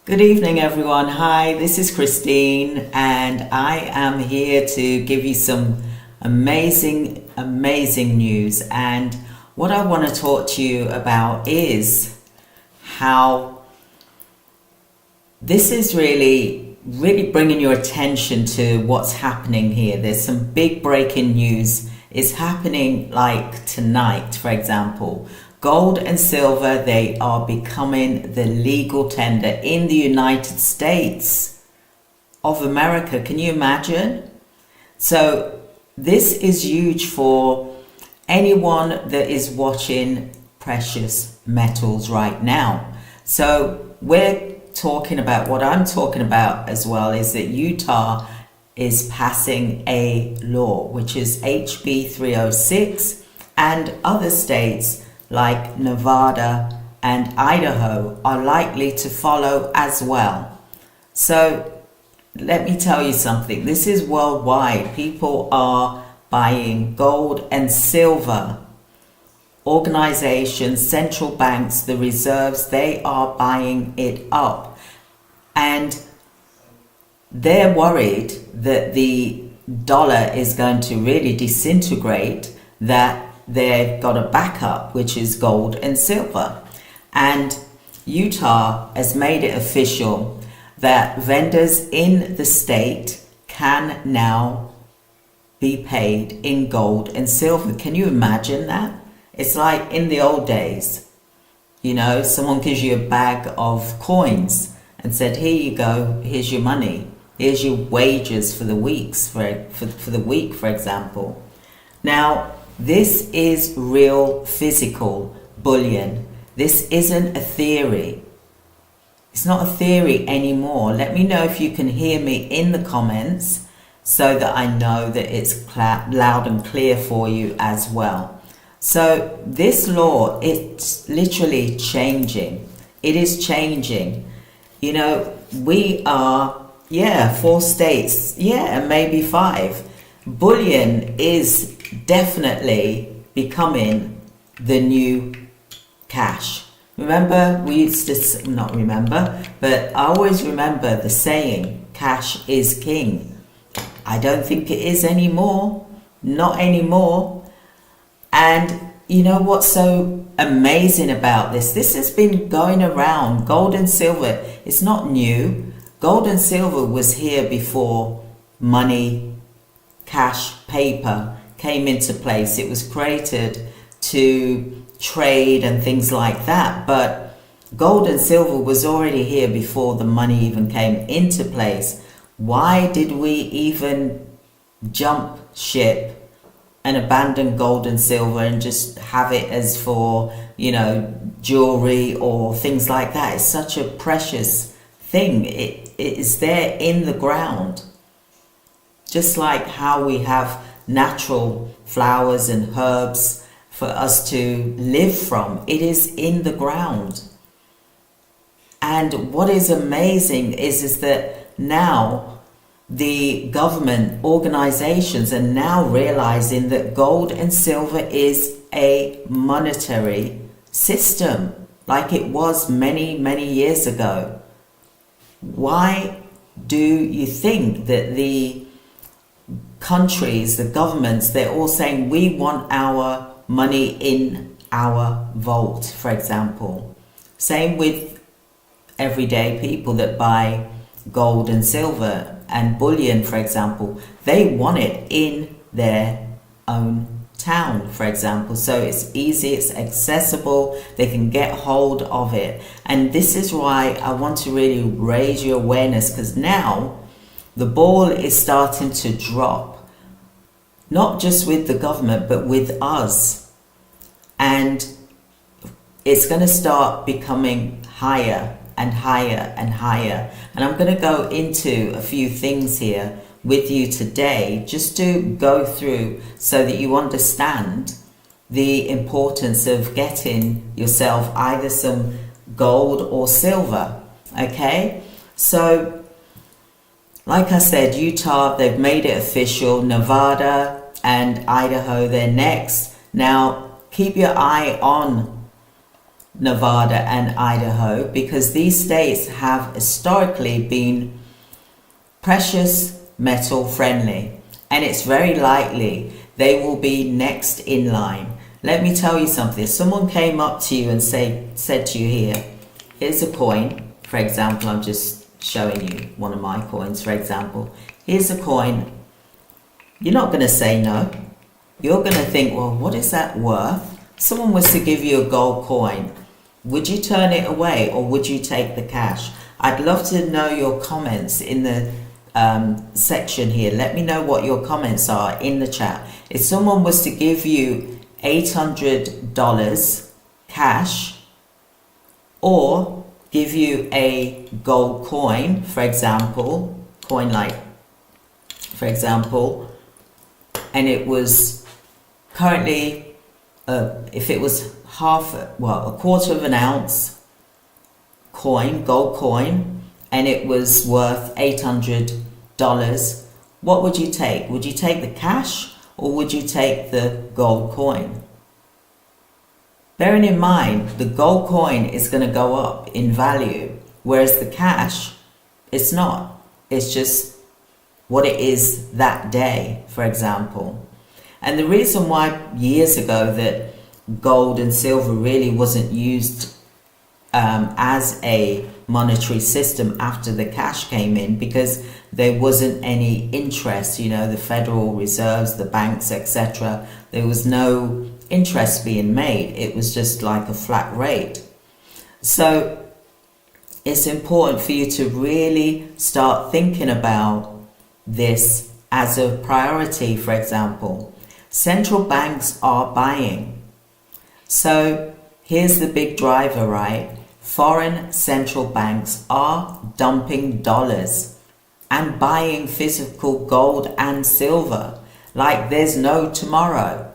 Good evening, everyone. Hi, this is Christine, and I am here to give you some amazing news. And what I want to talk to you about is how this is really bringing your attention to what's happening here. There's some big breaking news is happening, like tonight, for example. Gold and silver, they are becoming the legal tender in the United States of America. Can you imagine? So this is huge for anyone that is watching precious metals right now. So we're talking about, what I'm talking about as well, is that Utah is passing a law, which is HB 306, and other states like Nevada and Idaho are likely to follow as well. So let me tell you something. This is worldwide. People are buying gold and silver. Organizations, central banks, the reserves, they are buying it up. And they're worried that the dollar is going to really disintegrate, that they've got a backup, which is gold and silver. And Utah has made it official that vendors in the state can now be paid in gold and silver. Can you imagine that? It's like in the old days, you know, someone gives you a bag of coins and said, here you go, here's your money, here's your wages for the weeks, for the week, for example. Now, this is real physical bullion. This isn't a theory. It's not a theory anymore. Let me know if you can hear me in the comments so that I know that it's loud and clear for you as well. So this law, it's literally changing. It is changing. You know, we are, 4 states, maybe 5. Bullion is definitely becoming the new cash. Remember, we used to, not remember, but I always remember the saying, cash is king. I don't think it is anymore, not anymore. And you know what's so amazing about this? This has been going around. Gold and silver, it's not new. Gold and silver was here before money, cash, paper came into place. It was created to trade and things like that, but gold and silver was already here before the money even came into place. Why did we even jump ship and abandon gold and silver and just have it as for, you know, jewelry or things like that? It's such a precious thing. It is there in the ground, just like how we have natural flowers and herbs for us to live from. It is in the ground. And what is amazing is that now the government organizations are now realizing that gold and silver is a monetary system like it was many years ago. Why do you think that the countries, the governments, they're all saying we want our money in our vault, for example? Same with everyday people that buy gold and silver and bullion, for example. They want it in their own town, for example. So it's easy, it's accessible, they can get hold of it. And this is why I want to really raise your awareness, because now the ball is starting to drop, not just with the government, but with us. And it's going to start becoming higher and higher and higher. And I'm going to go into a few things here with you today, just to go through so that you understand the importance of getting yourself either some gold or silver. Okay, so like I said, Utah, they've made it official. Nevada and Idaho, they're next. Now keep your eye on Nevada and Idaho, because these states have historically been precious metal friendly, and it's very likely they will be next in line. Let me tell you something. If someone came up to you and said to you, here, here's a coin, for example, I'm just showing you one of my coins, for example. Here's a coin. You're not going to say no. You're going to think, well, what is that worth? Someone was to give you a gold coin. Would you turn it away, or would you take the cash? I'd love to know your comments in the section here. Let me know what your comments are in the chat. If someone was to give you $800 cash, or give you a gold coin, for example, and it was currently, if it was a quarter of an ounce coin, gold coin, and it was worth $800, what would you take? Would you take the cash, or would you take the gold coin? Bearing in mind, the gold coin is going to go up in value, whereas the cash, it's not. It's just what it is that day, for example. And the reason why years ago that gold and silver really wasn't used as a monetary system after the cash came in, because there wasn't any interest, the Federal Reserves, the banks, etc. There was no interest being made. It was just like a flat rate. So it's important for you to really start thinking about this as a priority. For example, central banks are buying. So here's the big driver, right? Foreign central banks are dumping dollars and buying physical gold and silver like there's no tomorrow.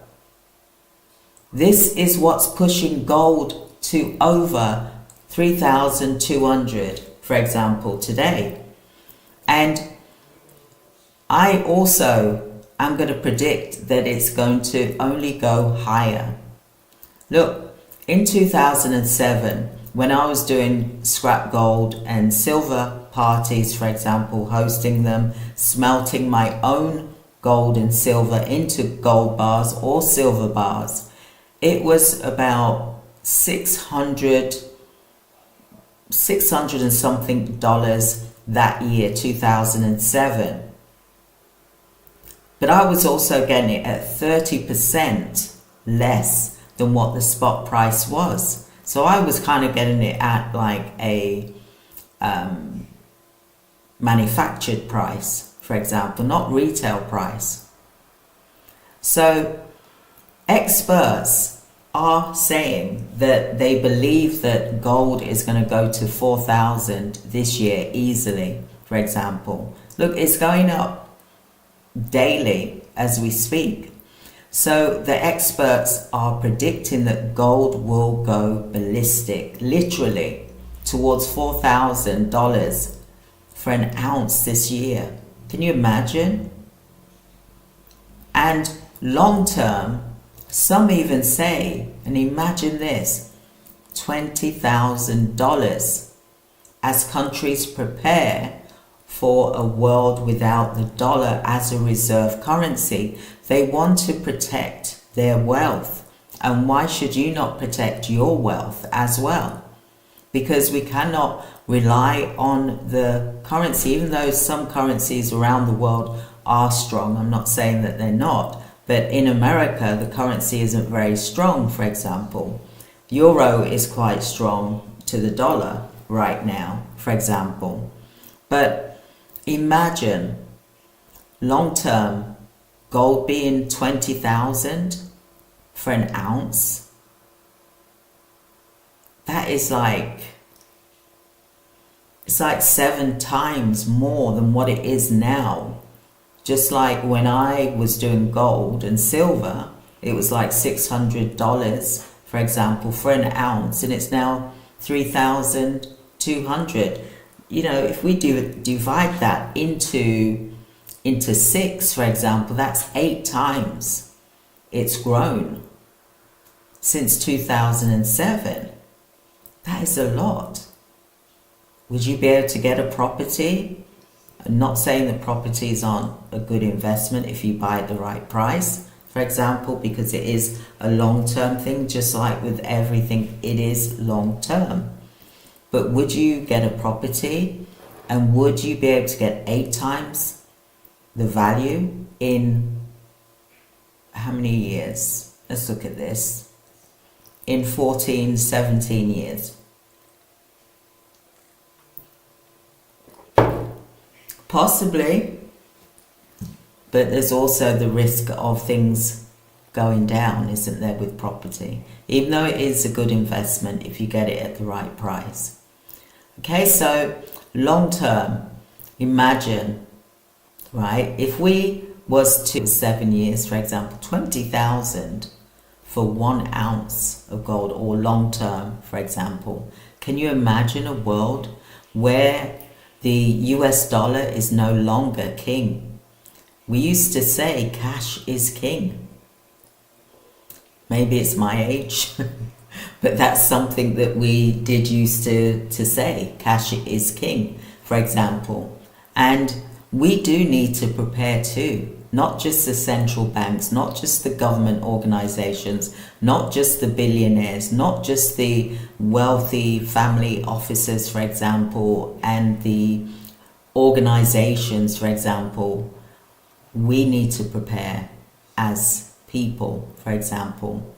This is what's pushing gold to over 3,200, for example, today. And I also am going to predict that it's going to only go higher. Look, in 2007, when I was doing scrap gold and silver parties, for example, hosting them, smelting my own gold and silver into gold bars or silver bars, it was about 600 and something dollars that year, 2007. But I was also getting it at 30% less than what the spot price was. So I was kind of getting it at like a manufactured price, for example, not retail price. So experts are saying that they believe that gold is going to go to 4,000 this year easily, for example. Look, it's going up daily as we speak. So the experts are predicting that gold will go ballistic, literally, towards $4,000 for an ounce this year. Can you imagine? And long term, some even say, and imagine this, $20,000 as countries prepare for a world without the dollar as a reserve currency. They want to protect their wealth. And why should you not protect your wealth as well? Because we cannot rely on the currency, even though some currencies around the world are strong. I'm not saying that they're not, but in America, the currency isn't very strong, for example. Euro is quite strong to the dollar right now, for example. But imagine long term gold being 20,000 for an ounce. That is it's like 7 times more than what it is now. Just like when I was doing gold and silver, it was like $600, for example, for an ounce, and it's now 3,200. If we divide that into 6, for example, that's 8 times it's grown since 2007. That is a lot. Would you be able to get a property? I'm not saying that properties aren't a good investment if you buy at the right price, for example, because it is a long-term thing, just like with everything, it is long-term. But would you get a property, and would you be able to get 8 times the value in how many years? Let's look at this. In 14, 17 years. Possibly, but there's also the risk of things going down, isn't there, with property? Even though it is a good investment if you get it at the right price. Okay, so long term, imagine, right, if we was to 7 years, for example, 20,000 for 1 ounce of gold, or long term, for example. Can you imagine a world where the US dollar is no longer king? We used to say cash is king. Maybe it's my age, but that's something that we did used to say. Cash is king, for example. And we do need to prepare too. Not just the central banks, not just the government organizations, not just the billionaires, not just the wealthy family officers, for example, and the organizations, for example. We need to prepare as people, for example.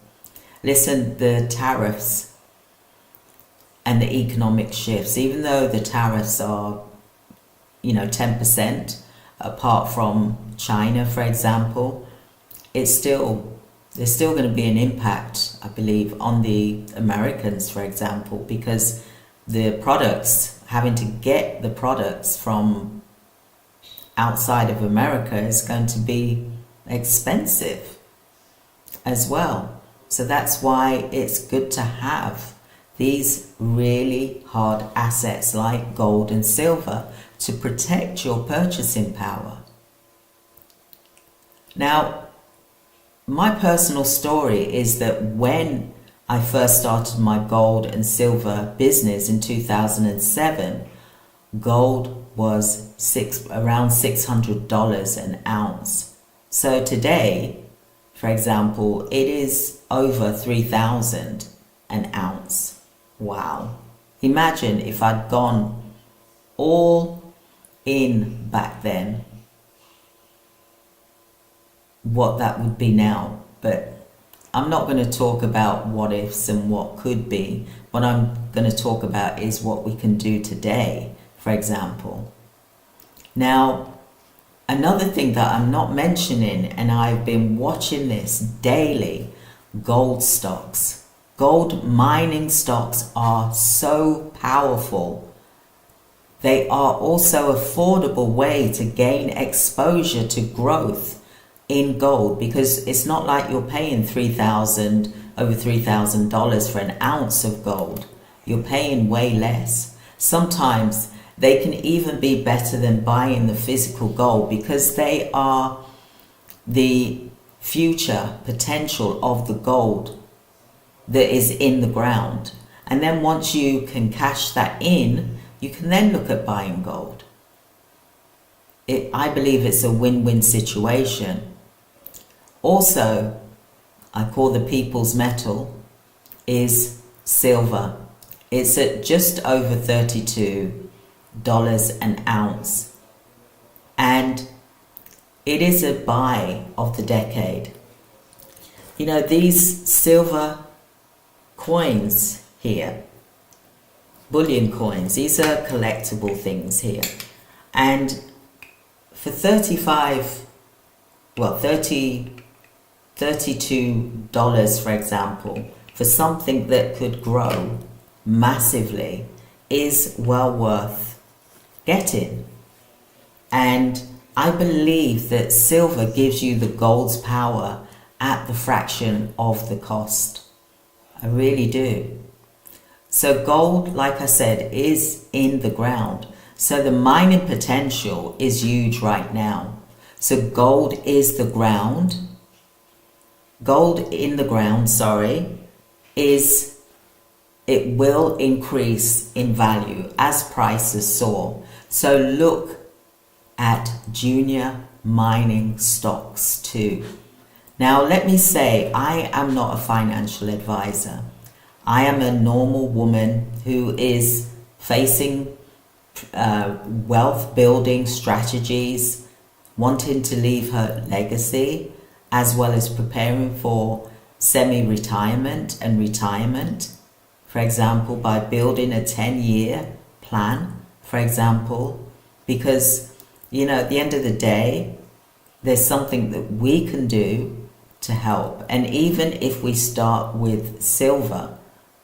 Listen, the tariffs and the economic shifts, even though the tariffs are, 10%, apart from China, for example, there's still going to be an impact, I believe, on the Americans, for example, because the products, having to get the products from outside of America is going to be expensive as well. So that's why it's good to have these really hard assets like gold and silver to protect your purchasing power. Now, my personal story is that when I first started my gold and silver business in 2007, gold was around $600 an ounce. So today, for example, it is over $3,000 an ounce. Wow. Imagine if I'd gone all in back then, what that would be now. But I'm not going to talk about what ifs and what could be. What I'm going to talk about is what we can do today, for example. Now, another thing that I'm not mentioning, and I've been watching this daily, gold stocks. Gold mining stocks are so powerful. They are also an affordable way to gain exposure to growth in gold, because it's not like you're paying over $3,000 for an ounce of gold. You're paying way less. Sometimes they can even be better than buying the physical gold, because they are the future potential of the gold that is in the ground. And then once you can cash that in, you can then look at buying gold. I believe it's a win-win situation. Also, I call the people's metal, is silver. It's at just over $32 an ounce. And it is a buy of the decade. These silver coins here, bullion coins, these are collectible things here. And for $32, for example, for something that could grow massively, is well worth getting. And I believe that silver gives you the gold's power at the fraction of the cost. I really do. So gold, like I said, is in the ground. So the mining potential is huge right now. So gold is the ground. Gold in the ground, is it will increase in value as prices soar. So look at junior mining stocks too. Now let me say, I am not a financial advisor. I am a normal woman who is facing wealth building strategies, wanting to leave her legacy, as well as preparing for semi-retirement and retirement. For example, by building a 10-year plan, for example, because, you know, at the end of the day, there's something that we can do to help. And even if we start with silver,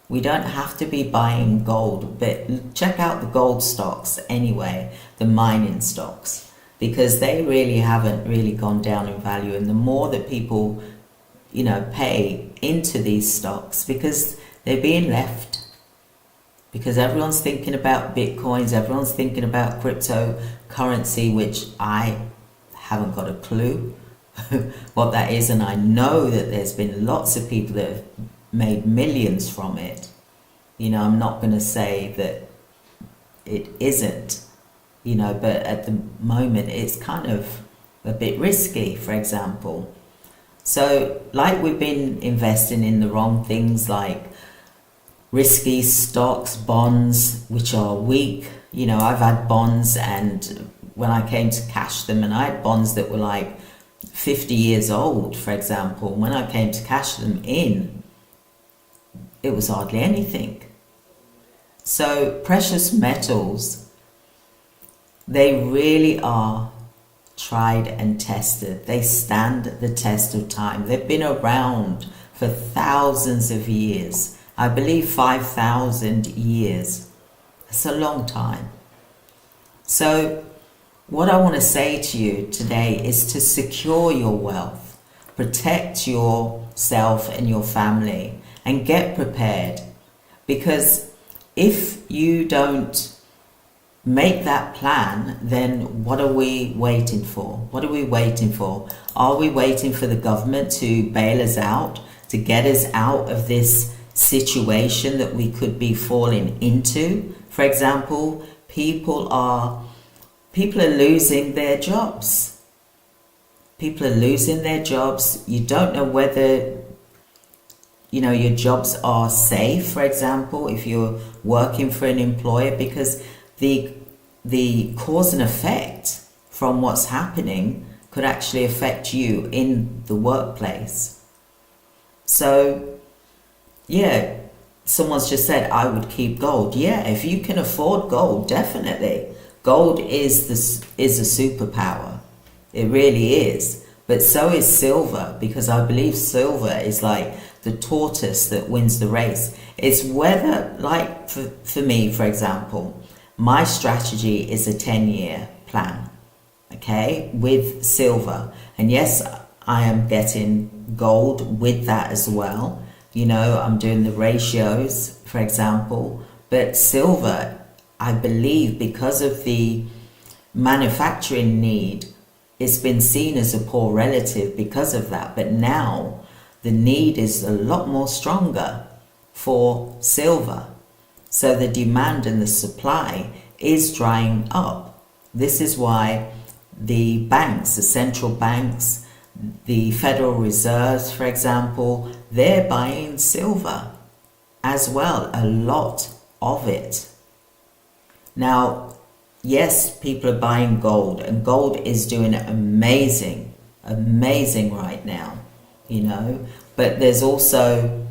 we don't have to be buying gold, but check out the gold stocks anyway, the mining stocks, because they really haven't really gone down in value. And the more that people, you know, pay into these stocks, because they're being left, because everyone's thinking about bitcoins, everyone's thinking about cryptocurrency, which I haven't got a clue what that is. And I know that there's been lots of people that have made millions from it. You know, I'm not going to say that it isn't, you know, but at the moment it's kind of a bit risky, for example. So like we've been investing in the wrong things, like risky stocks, bonds, which are weak. You know, I've had bonds, and when I came to cash them, and I had bonds that were like 50 years old, for example. When I came to cash them in, it was hardly anything. So precious metals, they really are tried and tested. They stand the test of time. They've been around for thousands of years. I believe 5,000 years. That's a long time. So what I want to say to you today is to secure your wealth, protect yourself and your family, and get prepared. Because if you don't make that plan, then what are we waiting for? What are we waiting for? Are we waiting for the government to bail us out, to get us out of this situation that we could be falling into? For example, people are losing their jobs. People are losing their jobs. You don't know whether, you know, your jobs are safe, for example, if you're working for an employer, because the cause and effect from what's happening could actually affect you in the workplace. So, yeah, someone's just said, I would keep gold. Yeah, if you can afford gold, definitely. Gold is a superpower. It really is. But so is silver, because I believe silver is like the tortoise that wins the race. It's whether, like for me, for example, my strategy is a 10-year plan, okay, with silver. And yes, I am getting gold with that as well. You know, I'm doing the ratios, for example. But silver, I believe, because of the manufacturing need, it's been seen as a poor relative because of that. But now the need is a lot more stronger for silver. So the demand and the supply is drying up. This is why the banks, the central banks, the Federal Reserves, for example, they're buying silver as well, a lot of it. Now, yes, people are buying gold, and gold is doing amazing right now, you know, but there's also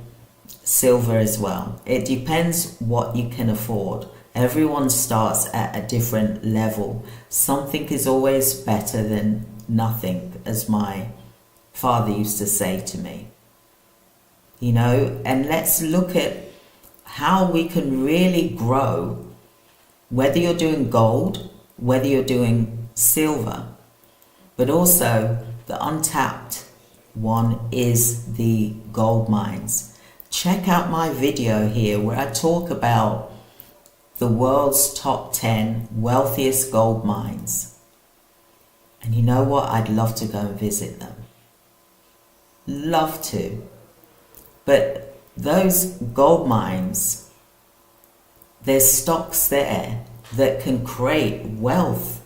silver as well. It depends what you can afford. Everyone starts at a different level. Something is always better than nothing, as my father used to say to me. You know, and let's look at how we can really grow, whether you're doing gold, whether you're doing silver, but also the untapped one is the gold mines. Check out my video here where I talk about the world's top 10 wealthiest gold mines. And you know what? I'd love to go and visit them. Love to. But those gold mines there's stocks there that can create wealth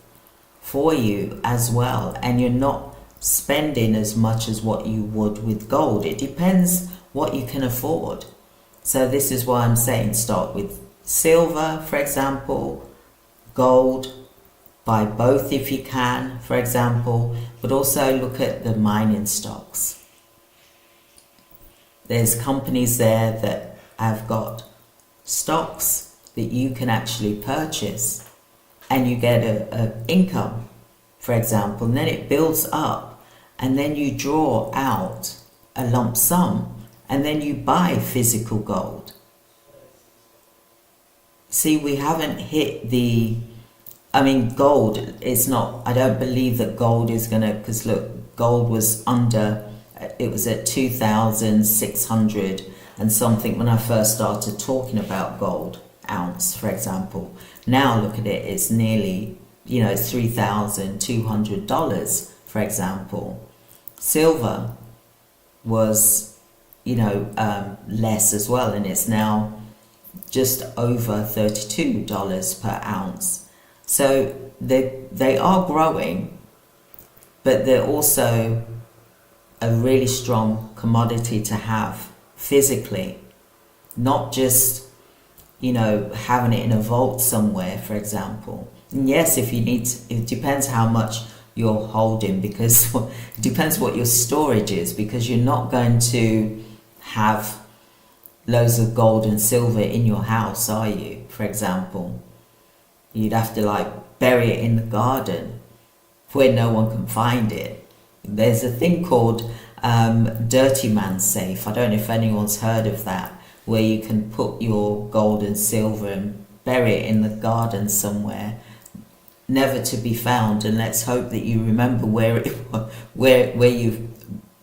for you as well, and you're not spending as much as what you would with gold. It depends what you can afford. So this is why I'm saying start with silver, for example, gold, buy both if you can, for example, but also look at the mining stocks. There's companies there that have got stocks that you can actually purchase, and you get a income, for example, and then it builds up, and then you draw out a lump sum, and then you buy physical gold. See, we haven't hit gold is not, I don't believe that gold is gonna, because look, gold was it was at 2,600 and something when I first started talking about gold ounce, for example. Now look at it, it's nearly, it's $3,200, for example. Silver was, less as well, and it's now just over $32 per ounce. So they are growing, but they're also a really strong commodity to have physically, not just having it in a vault somewhere, for example. And yes, if you need to, it depends how much you're holding, because it depends what your storage is, because you're not going to have loads of gold and silver in your house, are you? For example, you'd have to bury it in the garden where no one can find it. There's a thing called dirty man safe. I don't know if anyone's heard of that, where you can put your gold and silver and bury it in the garden somewhere, never to be found. And let's hope that you remember where you've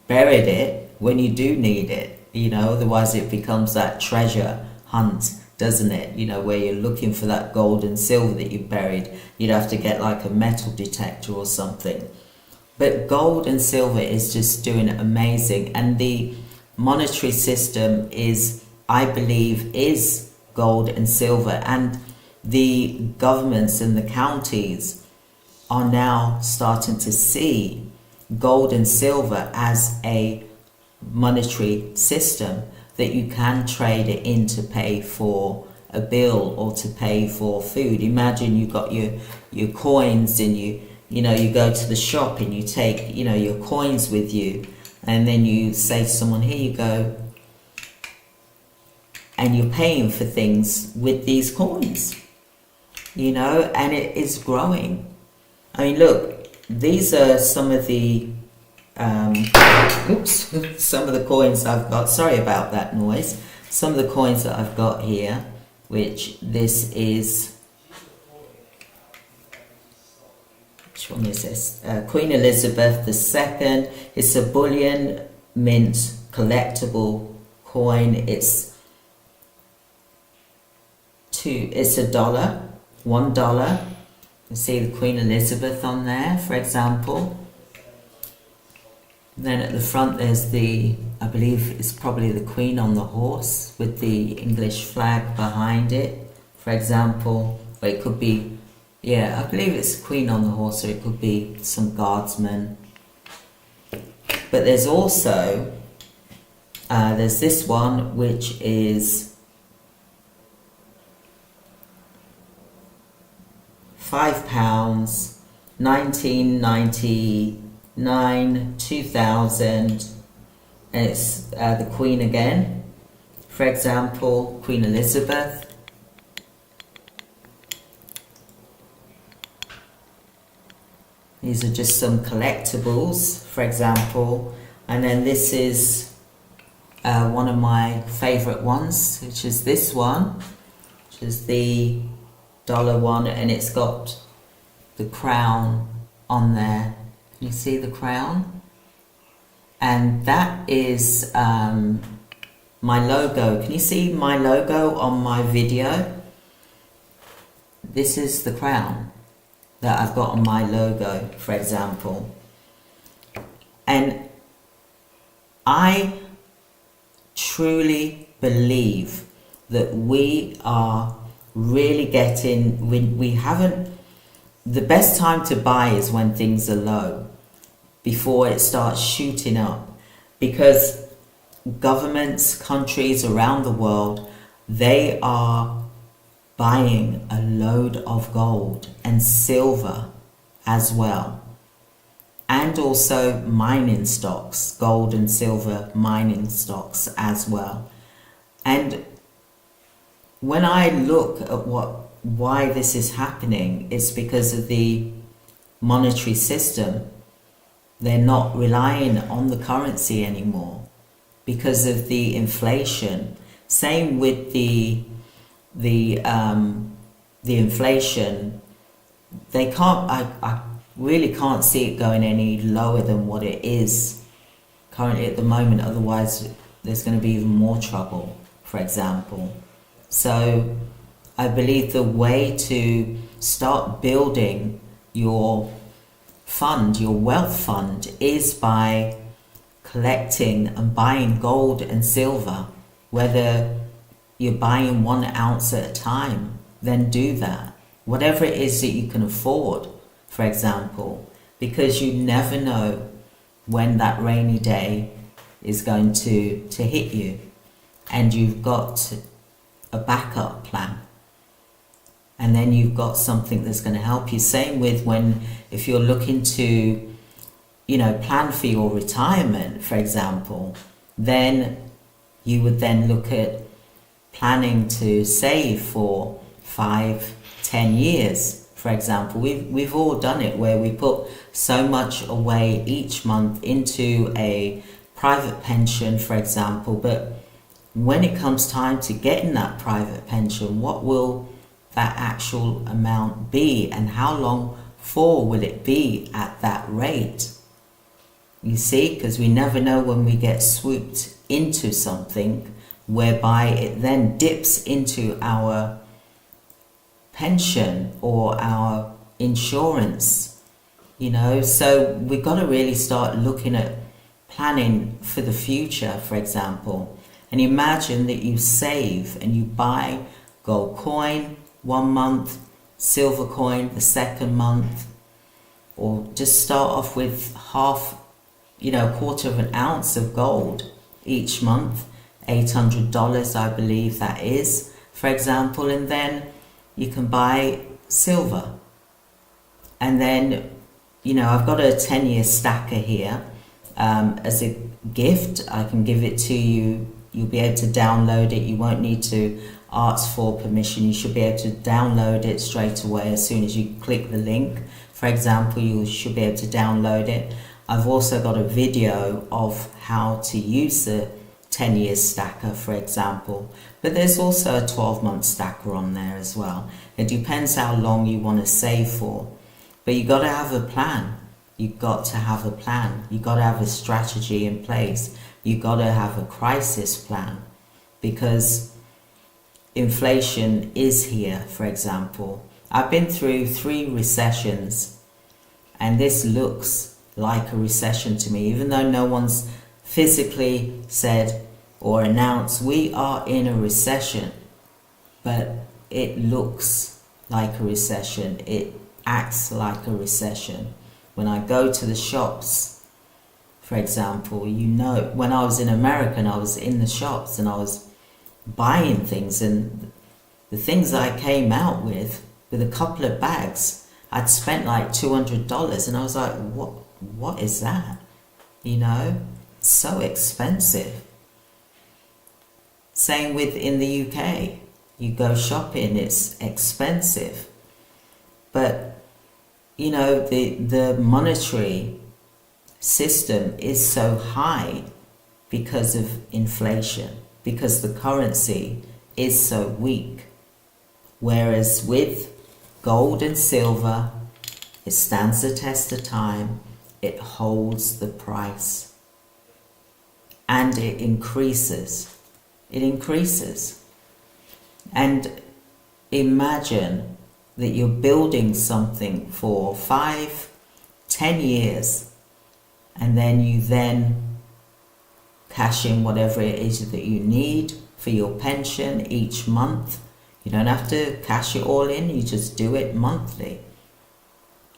buried it when you do need it. Otherwise it becomes that treasure hunt, doesn't it? Where you're looking for that gold and silver that you buried. You'd have to get a metal detector or something. But gold and silver is just doing amazing, and the monetary system I believe is gold and silver, and the governments and the counties are now starting to see gold and silver as a monetary system that you can trade it in to pay for a bill or to pay for food. Imagine you got your coins, and you go to the shop and you take your coins with you, and then you say to someone, here you go, and you're paying for things with these coins, and it is growing. Look, these are some of the some of the coins I've got. Sorry about that noise. Some of the coins that I've got here, which this is, which one is this? Queen Elizabeth II. It's a bullion mint collectible coin. It's $1. You see the Queen Elizabeth on there, for example. Then at the front there's I believe it's probably the Queen on the horse with the English flag behind it, for example. Or it could be, I believe it's Queen on the horse, or it could be some guardsmen. But there's also, there's this one, which is £5, 1999, 2000, and it's the Queen again, for example, Queen Elizabeth. These are just some collectibles, for example. And then this is one of my favorite ones, which is this one, which is the dollar one, and it's got the crown on there. Can you see the crown? And that is my logo. Can you see my logo on my video? This is the crown that I've got on my logo, for example. And I truly believe that we are really getting, we haven't, the best time to buy is when things are low, before it starts shooting up, because governments, countries around the world, they are buying a load of gold and silver as well, and also mining stocks, gold and silver mining stocks as well. And when I look at why this is happening, it's because of the monetary system. They're not relying on the currency anymore because of the inflation. Same with the inflation. They can't. I really can't see it going any lower than what it is currently at the moment. Otherwise, there's going to be even more trouble, for example. So I believe the way to start building your fund, your wealth fund, is by collecting and buying gold and silver. Whether you're buying 1 ounce at a time, then do that. Whatever it is that you can afford, for example, because you never know when that rainy day is going to hit you, and you've got a backup plan, and then you've got something that's going to help you. Same with if you're looking to, plan for your retirement, for example, then you would then look at planning to save for 5-10 years, for example. We've all done it, where we put so much away each month into a private pension, for example, but when it comes time to getting that private pension, what will that actual amount be, and how long for will it be at that rate? You see, because we never know when we get swooped into something whereby it then dips into our pension or our insurance, so we've got to really start looking at planning for the future, for example. And imagine that you save and you buy gold coin 1 month, silver coin the second month, or just start off with half, a quarter of an ounce of gold each month, $800 I believe that is, for example, and then you can buy silver. And then, I've got a 10-year stacker here as a gift. I can give it to you. You'll be able to download it. You won't need to ask for permission. You should be able to download it straight away as soon as you click the link. For example, you should be able to download it. I've also got a video of how to use the 10-year stacker, for example, but there's also a 12-month stacker on there as well. It depends how long you want to save for, but you got to have a plan. You've got to have a plan. You've got to have a strategy in place. You've got to have a crisis plan, because inflation is here, for example. I've been through 3 recessions, and this looks like a recession to me, even though no one's physically said or announced we are in a recession, but it looks like a recession. It acts like a recession. When I go to the shops, for example, when I was in America and I was in the shops and I was buying things, and the things I came out with a couple of bags, I'd spent like $200, and I was like, what is that? So expensive. Same with in the UK. You go shopping, it's expensive. But, the monetary system is so high because of inflation, because the currency is so weak. Whereas with gold and silver, it stands the test of time, it holds the price, and it increases. It increases. And imagine that you're building something for 5-10 years, and then you cash in whatever it is that you need for your pension each month. You don't have to cash it all in, you just do it monthly.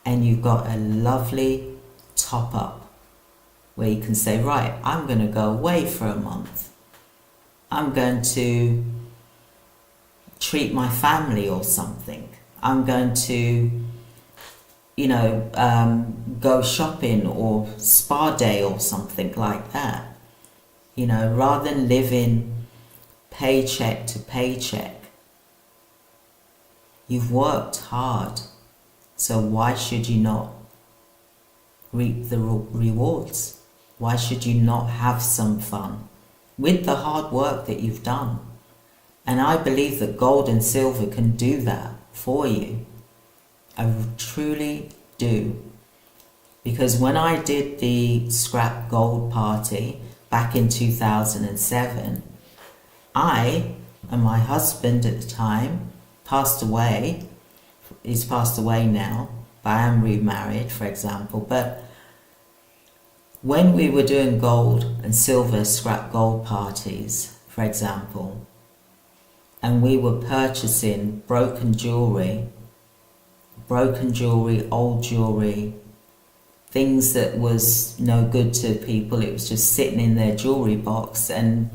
And you've got a lovely top up where you can say, right, I'm going to go away for a month. I'm going to treat my family or something. I'm going to, go shopping or spa day or something like that. Rather than living paycheck to paycheck. You've worked hard, so why should you not reap the rewards? Why should you not have some fun with the hard work that you've done? And I believe that gold and silver can do that for you. I truly do. Because when I did the scrap gold party back in 2007, I and my husband at the time passed away. He's passed away now, but I am remarried, for example. But when we were doing gold and silver scrap gold parties, for example, and we were purchasing broken jewelry, old jewelry, things that was no good to people, it was just sitting in their jewelry box and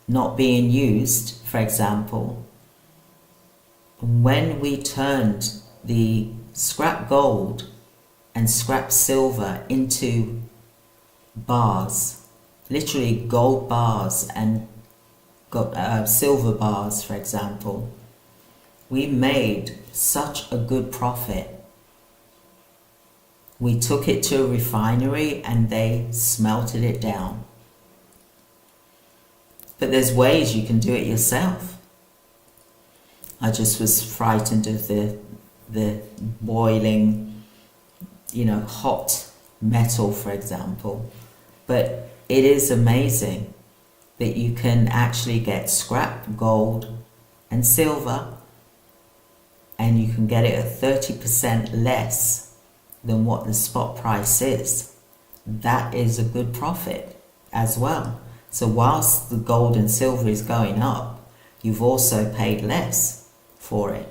not being used, for example. When we turned the scrap gold and scrap silver into bars, literally gold bars and silver bars, for example, we made such a good profit. We took it to a refinery and they smelted it down. But there's ways you can do it yourself. I just was frightened of the boiling, hot metal, for example. But it is amazing that you can actually get scrap gold and silver, and you can get it at 30% less than what the spot price is. That is a good profit as well. So whilst the gold and silver is going up, you've also paid less for it.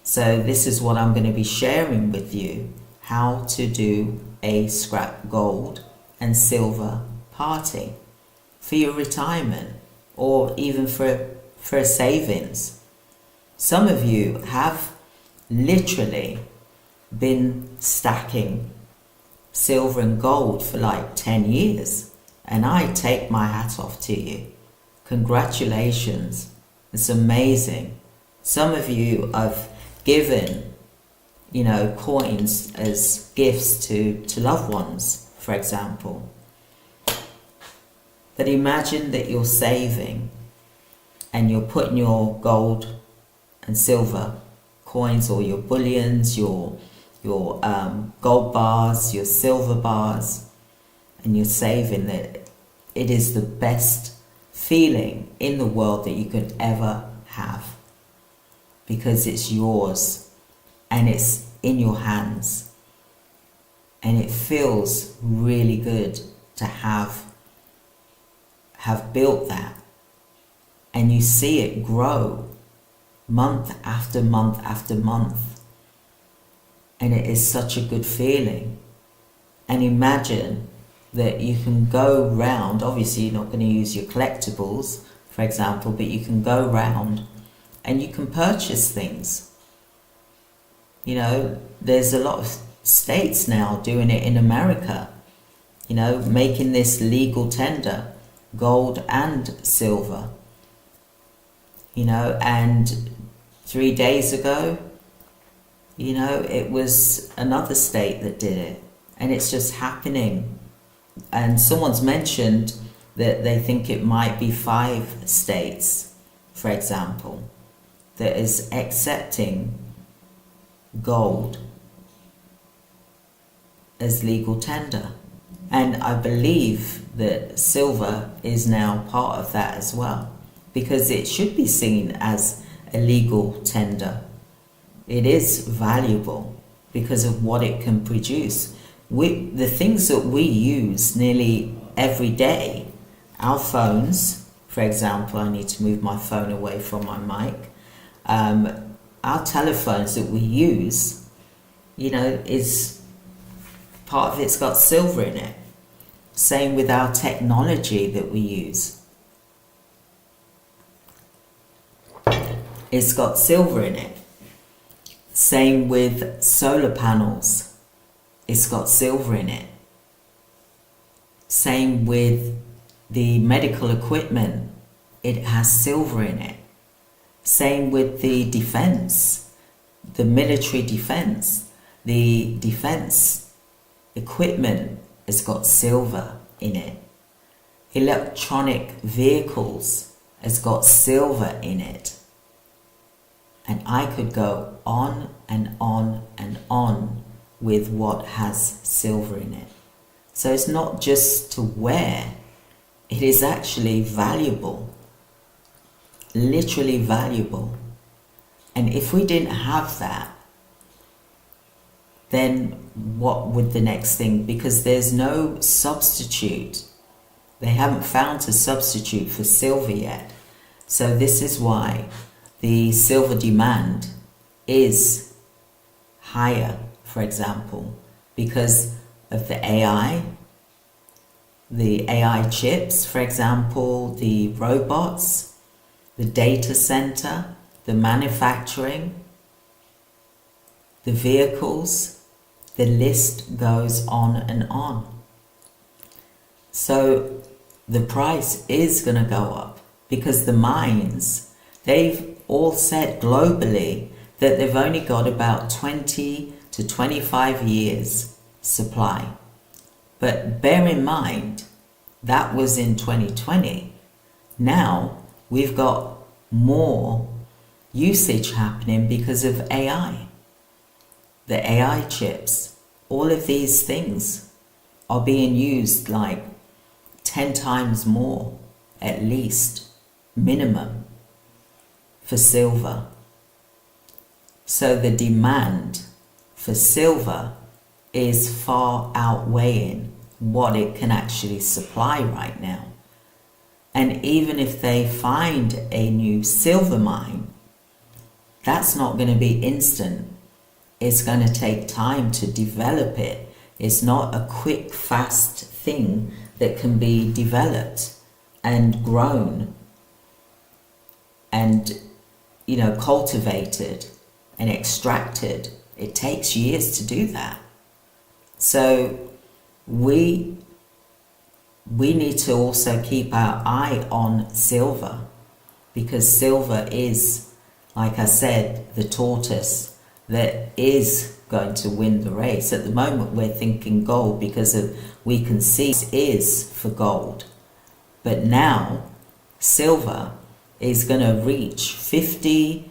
So this is what I'm going to be sharing with you, how to do a scrap gold and silver party for your retirement or even for a savings. Some of you have literally been stacking silver and gold for like 10 years. And I take my hat off to you. Congratulations. It's amazing. Some of you have given, coins as gifts to loved ones, for example. But imagine that you're saving and you're putting your gold and silver coins or your bullions, your gold bars, your silver bars, and you're saving that. It is the best feeling in the world that you could ever have, because it's yours and it's in your hands, and it feels really good to have built that, and you see it grow month after month after month, and it is such a good feeling. And imagine that you can go round, obviously you're not going to use your collectibles, for example, but you can go round and you can purchase things. There's a lot of states now doing it in America, making this legal tender, gold and silver. And 3 days ago, it was another state that did it, and it's just happening. And someone's mentioned that they think it might be 5 states, for example, that is accepting gold as legal tender. And I believe that silver is now part of that as well, because it should be seen as a legal tender. It is valuable because of what it can produce. The things that we use nearly every day, our phones, For example, I need to move my phone away from my mic. Our telephones that we use, you know, is part of it's got silver in it. Same with our technology that we use. It's got silver in it. Same with solar panels. It's got silver in it. Same with the medical equipment. It has silver in it. Same with the defense, the military defense. The defense equipment has got silver in it. Electronic vehicles has got silver in it. And I could go on and on and on with what has silver in it. So it's not just to wear, it is actually valuable, literally valuable. And if we didn't have that, then what would the next thing? Because there's no substitute. They haven't found a substitute for silver yet. So this is why the silver demand is higher, for example, because of the AI chips, for example, the robots, the data center, the manufacturing, the vehicles, the list goes on and on. So the price is going to go up because the mines, they've all said globally that they've only got about 20 to 25 years supply. But bear in mind, that was in 2020. Now we've got more usage happening because of AI. The AI chips, all of these things are being used like 10 times more, at least, minimum, for silver. So the demand for silver is far outweighing what it can actually supply right now. And even if they find a new silver mine, that's not going to be instant. It's going to take time to develop it. It's not a quick, fast thing that can be developed and grown and, you know, cultivated and extracted. It takes years to do that. So we need to also keep our eye on silver, because silver is, like I said, the tortoise that is going to win the race. At the moment we're thinking gold because of we can see it is for gold. But now silver is going to reach $50,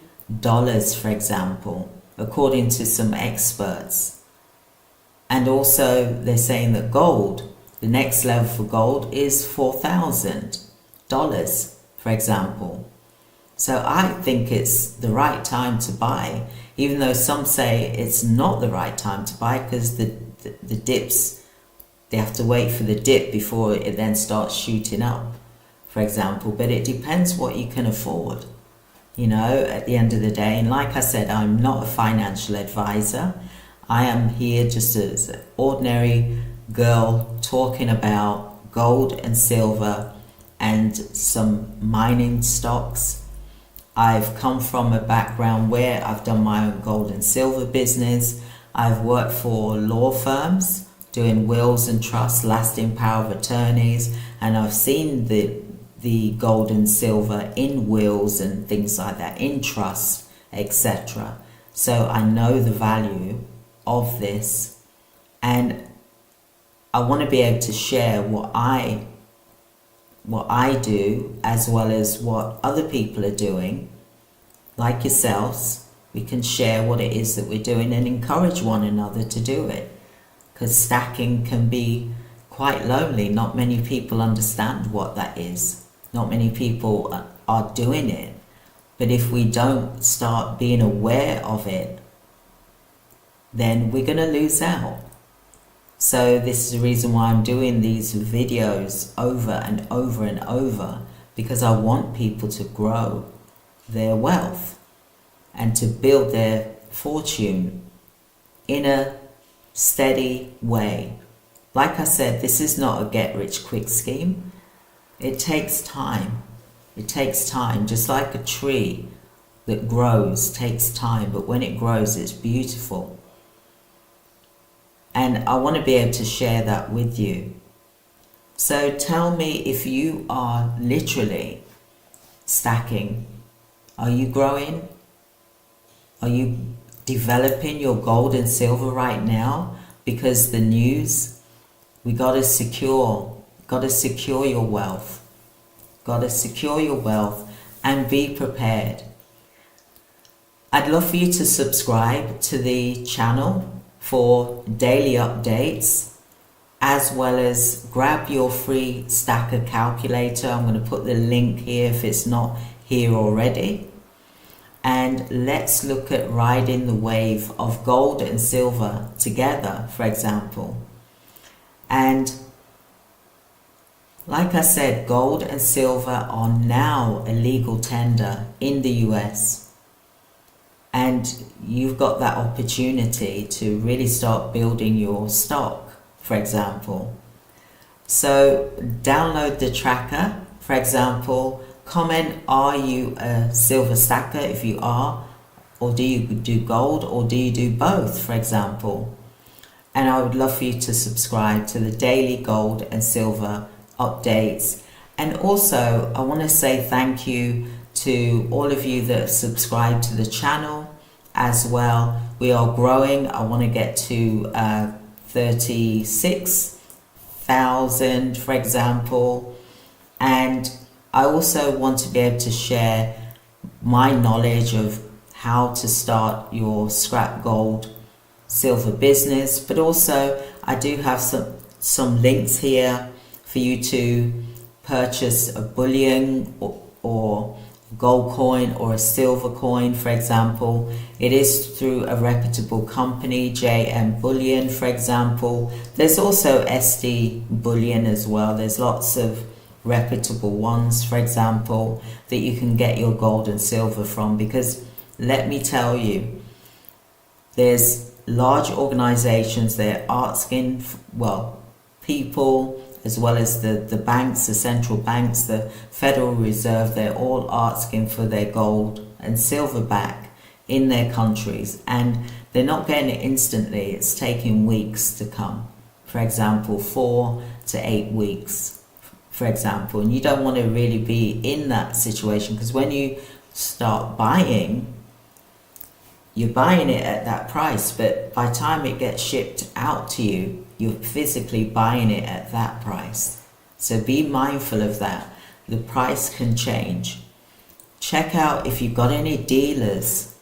for example, according to some experts. And also they're saying that gold, the next level for gold is $4,000, for example. So I think it's the right time to buy, even though some say it's not the right time to buy because the dips, they have to wait for the dip before it then starts shooting up, for example. But it depends what you can afford, you know, at the end of the day. And like I said, I'm not a financial advisor. I am here just as an ordinary girl talking about gold and silver and some mining stocks. I've come from a background where I've done my own gold and silver business. I've worked for law firms doing wills and trusts, lasting power of attorneys, and I've seen the gold and silver in wills and things like that, in trusts, etc. So I know the value of this, and I want to be able to share what I do, as well as what other people are doing, like yourselves. We can share what it is that we're doing and encourage one another to do it, because stacking can be quite lonely. Not many people understand what that is. Not many people are doing it. But if we don't start being aware of it, then we're going to lose out. So this is the reason why I'm doing these videos over and over and over, because I want people to grow their wealth and to build their fortune in a steady way. Like I said, this is not a get-rich-quick scheme. It takes time. It takes time, just like a tree that grows takes time, but when it grows, it's beautiful. And I want to be able to share that with you. So tell me if you are literally stacking. Are you growing? Are you developing your gold and silver right now? Because the news, we gotta secure your wealth. Gotta secure your wealth and be prepared. I'd love for you to subscribe to the channel for daily updates, as well as grab your free stacker calculator. I'm going to put the link here if it's not here already. And let's look at riding the wave of gold and silver together, for example. And like I said, gold and silver are now a legal tender in the US. And you've got that opportunity to really start building your stock, for example. So download the tracker, for example. Comment, are you a silver stacker if you are? Or do you do gold, or do you do both, for example? And I would love for you to subscribe to the daily gold and silver updates. And also, I want to say thank you to all of you that subscribe to the channel as well. We are growing. I want to get to 36,000, for example. And I also want to be able to share my knowledge of how to start your scrap gold silver business, but also I do have some links here for you to purchase a bullion or gold coin or a silver coin, for example. It is through a reputable company, JM Bullion, for example. There's also SD Bullion as well. There's lots of reputable ones, for example, that you can get your gold and silver from, because let me tell you, there's large organizations, they're asking, well, people as well as the banks, the central banks, the Federal Reserve, they're all asking for their gold and silver back in their countries, and they're not getting it instantly. It's taking weeks to come, for example, 4 to 8 weeks, for example. And you don't want to really be in that situation, because when you start buying, you're buying it at that price, but by the time it gets shipped out to you, you're physically buying it at that price. So be mindful of that. The price can change. Check out if you've got any dealers,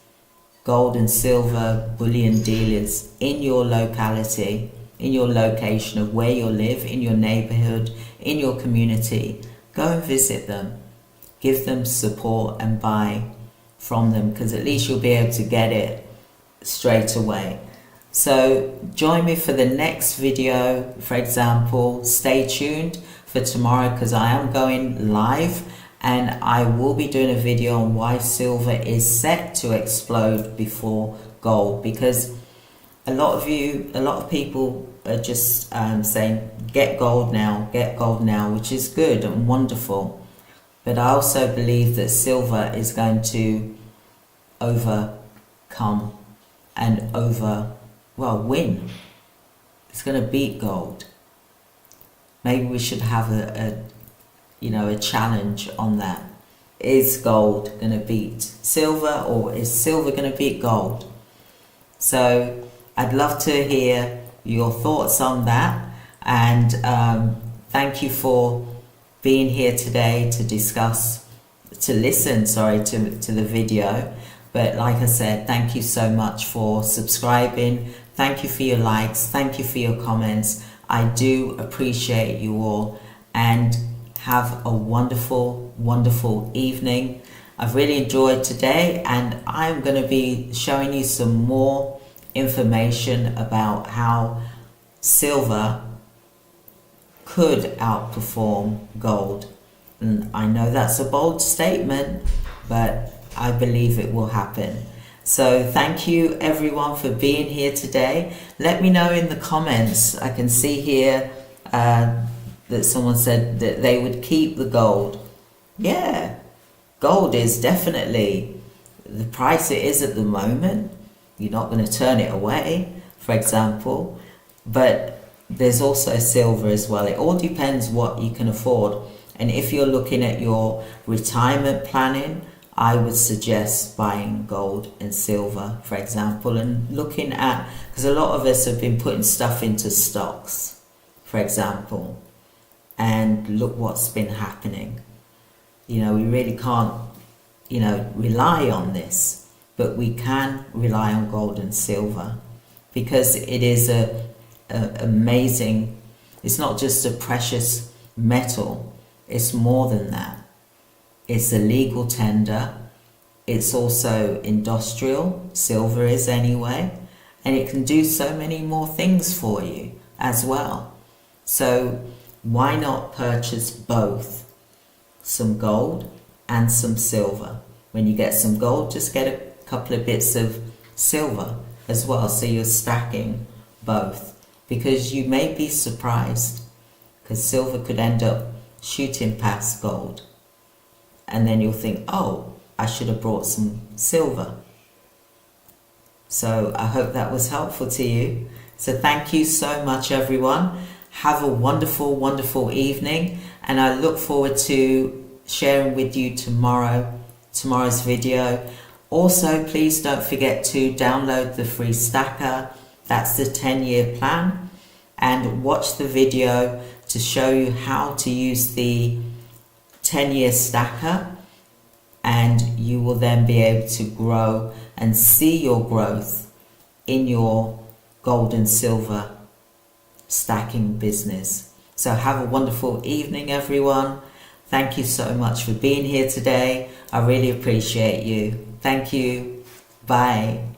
gold and silver bullion dealers in your locality, in your location of where you live, in your neighborhood, in your community. Go and visit them. Give them support and buy from them, because at least you'll be able to get it straight away. So join me for the next video, for example. Stay tuned for tomorrow, because I am going live and I will be doing a video on why silver is set to explode before gold, because a lot of people are just saying get gold now, which is good and wonderful. But I also believe that silver is going to overcome and win. It's going to beat gold. Maybe we should have a challenge on that. Is gold going to beat silver, or is silver going to beat gold? So I'd love to hear your thoughts on that. And thank you for being here today to listen to the video. But like I said, thank you so much for subscribing. Thank you for your likes. Thank you for your comments. I do appreciate you all, and have a wonderful, wonderful evening. I've really enjoyed today, and I'm going to be showing you some more information about how silver could outperform gold And I know that's a bold statement, but I believe it will happen. So thank you everyone for being here today. Let me know in the comments. I can see here that someone said that they would keep the gold. Yeah, gold is definitely the price it is at the moment. You're not going to turn it away, for example. But there's also silver as well. It all depends what you can afford. And if you're looking at your retirement planning, I would suggest buying gold and silver, for example, and looking at, because a lot of us have been putting stuff into stocks, for example, and look what's been happening. You know, we really can't, you know, rely on this, but we can rely on gold and silver because it is a amazing, it's not just a precious metal, it's more than that. It's a legal tender, it's also industrial, silver is anyway, and it can do so many more things for you as well. So why not purchase both, some gold and some silver? When you get some gold, just get a couple of bits of silver as well, so you're stacking both. Because you may be surprised, because silver could end up shooting past gold. And then you'll think, oh, I should have brought some silver. So I hope that was helpful to you. So thank you so much, everyone. Have a wonderful, wonderful evening. And I look forward to sharing with you tomorrow's video. Also, please don't forget to download the free stacker. That's the 10-year plan, and watch the video to show you how to use the 10-year stacker, and you will then be able to grow and see your growth in your gold and silver stacking business. So have a wonderful evening, everyone. Thank you so much for being here today. I really appreciate you. Thank you. Bye.